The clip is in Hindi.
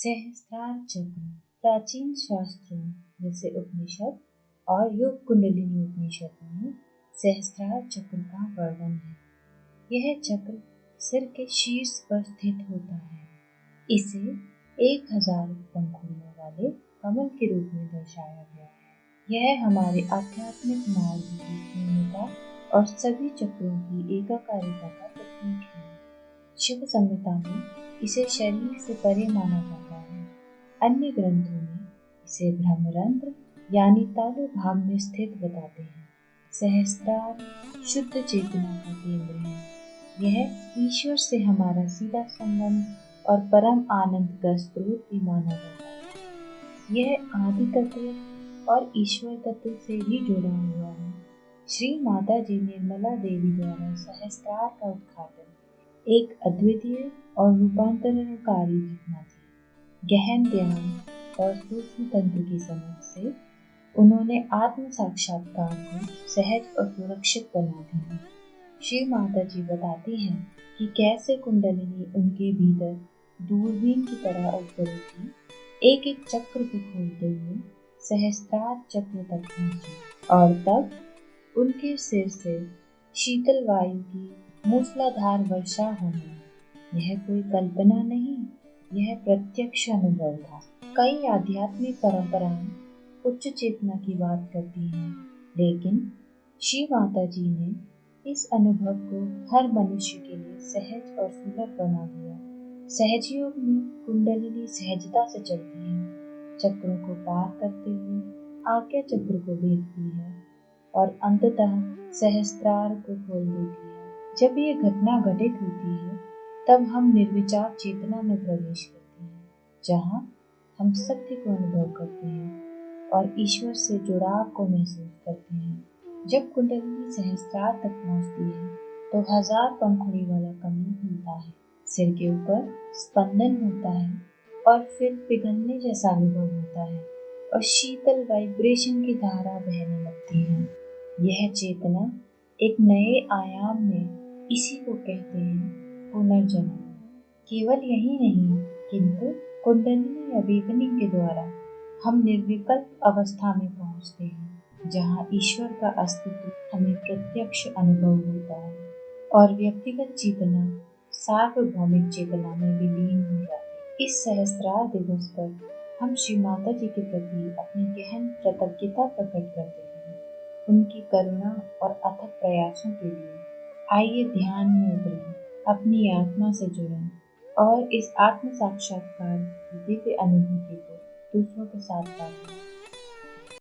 सहस्त्रार चक्र प्राचीन शास्त्रों जैसे उपनिषद और योग कुंडलिनी उपनिषद में सहस्त्रार चक्र का वर्णन है। यह चक्र सिर के शीर्ष पर स्थित होता है। इसे 1000 पंखुड़ियों वाले कमल के रूप में दर्शाया गया है। यह हमारे आध्यात्मिक मार्ग की पूर्णता और सभी चक्रों की एकाकारिता का प्रतीक है। शिव संहिता में इसे शरीर से परे माना जाता है। अन्य ग्रंथों में इसे ब्रह्मरंध्र यानी तालु भाग में स्थित बताते हैं। सहस्त्रार शुद्ध चेतना का केंद्र है। यह ईश्वर से हमारा सीधा संबंध और परम आनंद का स्रोत भी माना जाता है। यह आदि तत्व और ईश्वर तत्व से भी जुड़ा हुआ है। श्री माता जी निर्मला देवी द्वारा सहस्त्रार का उद्घाटन एक अद्वितीय और रूपांतरणकारी घटना थी। गहन ध्यान और सूक्ष्म तंत्र की समझ से उन्होंने आत्म साक्षात्कार को सहज और सुरक्षित बना दिया। श्री माता जी बताती हैं कि कैसे कुंडलिनी उनके भीतर दूरबीन की तरह उभरी थी। एक एक चक्र को खोलते हुए सहस्त्रार चक्र तक पहुंची और तब उनके सिर से शीतल वायु की मूसलाधार वर्षा होना यह कोई कल्पना नहीं, यह प्रत्यक्ष अनुभव था। कई आध्यात्मिक परंपराएं उच्च चेतना की बात करती हैं, लेकिन श्री माता जी ने इस अनुभव को हर मनुष्य के लिए सहज और सुलभ बना दिया। सहज योग में कुंडलिनी सहजता से चलती है, चक्रों को पार करते हुए आज्ञा चक्र को भेदती है और अंततः सहस्त्रार को खोल देती है। जब ये घटना घटित होती है तब हम निर्विचार चेतना में प्रवेश करते हैं, जहाँ हम सत्य को अनुभव करते हैं और ईश्वर से जुड़ाव को महसूस करते हैं। जब कुंडलिनी सहस्त्रार तक पहुँचती है तो 1000 पंखुड़ी वाला कमल खुलता है, सिर के ऊपर स्पंदन होता है और फिर पिघलने जैसा अनुभव होता है और शीतल वाइब्रेशन की धारा बहने लगती है। यह चेतना एक नए आयाम में, इसी को कहते हैं पुनर्जन्म। केवल यही नहीं, किंतु कुंडलिनी अवेकनिंग के द्वारा हम निर्विकल्प अवस्था में पहुंचते हैं, जहां ईश्वर का अस्तित्व हमें प्रत्यक्ष अनुभव होता है और व्यक्तिगत चेतना सार्वभौमिक चेतना में विलीन हो जाती है। इस सहस्त्रार दिवस पर हम श्री माता जी के प्रति अपनी गहन कृतज्ञता प्रकट करते हैं। उनकी करुणा और अथक प्रयासों के लिए आइए ध्यान में उतरें, अपनी आत्मा से जुड़ें और इस आत्म साक्षात्कार की दिव्य अनुभूति को दूसरों के साथ बांटें।